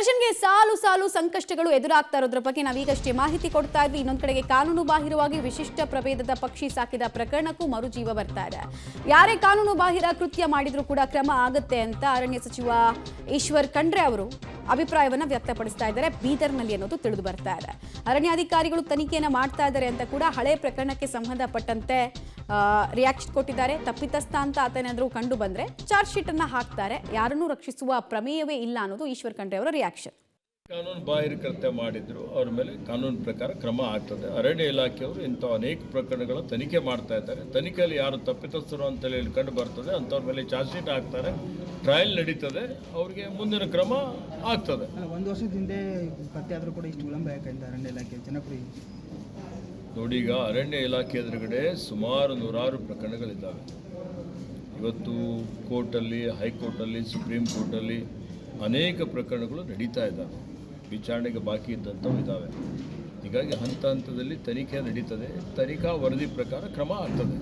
ದರ್ಶನ್ಗೆ ಸಾಲು ಸಾಲು ಸಂಕಷ್ಟಗಳು ಎದುರಾಗ್ತಾ ಇರೋದ್ರ ಬಗ್ಗೆ ನಾವೀಗಷ್ಟೇ ಮಾಹಿತಿ ಕೊಡ್ತಾ ಇದ್ವಿ. ಇನ್ನೊಂದು ಕಡೆಗೆ ಕಾನೂನು ಬಾಹಿರವಾಗಿ ವಿಶಿಷ್ಟ ಪ್ರಭೇದದ ಪಕ್ಷಿ ಸಾಕಿದ ಪ್ರಕರಣಕ್ಕೂ ಮರುಜೀವ ಬರ್ತಾ ಇದೆ. ಯಾರೇ ಕಾನೂನು ಬಾಹಿರ ಕೃತ್ಯ ಮಾಡಿದ್ರೂ ಕೂಡ ಕ್ರಮ ಆಗುತ್ತೆ ಅಂತ ಅರಣ್ಯ ಸಚಿವ ಈಶ್ವರ್ ಖಂಡ್ರೆ ಅವರು ಅಭಿಪ್ರಾಯವನ್ನ ವ್ಯಕ್ತಪಡಿಸ್ತಾ ಇದ್ದಾರೆ ಬೀದರ್ನಲ್ಲಿ ಅನ್ನೋದು ತಿಳಿದು ಬರ್ತಾ ಇದೆ. ಅರಣ್ಯಾಧಿಕಾರಿಗಳು ತನಿಖೆಯನ್ನ ಮಾಡ್ತಾ ಇದ್ದಾರೆ ಅಂತ ಕೂಡ ಹಳೆ ಪ್ರಕರಣಕ್ಕೆ ಸಂಬಂಧಪಟ್ಟಂತೆ ರಿಯಾಕ್ಷನ್ ಕೊಟ್ಟಿದ್ದಾರೆ. ತಪ್ಪಿತಸ್ಥ ಅಂತ ಆತನೇನಾದ್ರೂ ಕಂಡು ಬಂದ್ರೆ ಚಾರ್ಜ್ ಶೀಟ್ ಅನ್ನ ಹಾಕ್ತಾರೆ. ಯಾರನ್ನೂ ರಕ್ಷಿಸುವ ಪ್ರಮೇಯವೇ ಇಲ್ಲ ಅನ್ನೋದು ಈಶ್ವರ್ ಖಂಡ್ರೆ ಅವರ ರಿಯಾಕ್ಷನ್. ಕಾನೂನು ಬಾಹಿರ ಕೃತ್ಯ ಮಾಡಿದ್ರು ಅವ್ರ ಮೇಲೆ ಕಾನೂನು ಪ್ರಕಾರ ಕ್ರಮ ಆಗ್ತದೆ. ಅರಣ್ಯ ಇಲಾಖೆಯವರು ಇಂಥ ಅನೇಕ ಪ್ರಕರಣಗಳ ತನಿಖೆ ಮಾಡ್ತಾ ಇದ್ದಾರೆ. ತನಿಖೆಯಲ್ಲಿ ಯಾರು ತಪ್ಪಿತಸ್ಥರು ಅಂತೇಳಿ ಕಂಡು ಬರ್ತದೆ ಅಂಥವ್ರ ಮೇಲೆ ಚಾರ್ಜ್ ಶೀಟ್ ಹಾಕ್ತಾರೆ. ಟ್ರಯಲ್ ನಡೀತದೆ, ಅವ್ರಿಗೆ ಮುಂದಿನ ಕ್ರಮ ಆಗ್ತದೆ. ಒಂದು ವರ್ಷದ ಹಿಂದೆ ಪತ್ತೆ ಆದರೂ ಕೂಡ ಇಷ್ಟು ವಿಳಂಬ ಯಾಕಂತ ಅರಣ್ಯ ಇಲಾಖೆ ಜನಪ್ರಿಯ ನೋಡಿ, ಈಗ ಅರಣ್ಯ ಇಲಾಖೆ ಎದುರುಗಡೆ ಸುಮಾರು ನೂರಾರು ಪ್ರಕರಣಗಳಿದ್ದಾವೆ. ಇವತ್ತು ಕೋರ್ಟಲ್ಲಿ, ಹೈಕೋರ್ಟಲ್ಲಿ, ಸುಪ್ರೀಂ ಕೋರ್ಟಲ್ಲಿ ಅನೇಕ ಪ್ರಕರಣಗಳು ನಡೀತಾ ಇದ್ದಾವೆ. ವಿಚಾರಣೆಗೆ ಬಾಕಿ ಇದ್ದಂಥವು ಇದ್ದಾವೆ. ಹೀಗಾಗಿ ಹಂತ ಹಂತದಲ್ಲಿ ತನಿಖೆ ನಡೀತದೆ. ತನಿಖಾ ವರದಿ ಪ್ರಕಾರ ಕ್ರಮ ಆಗ್ತದೆ.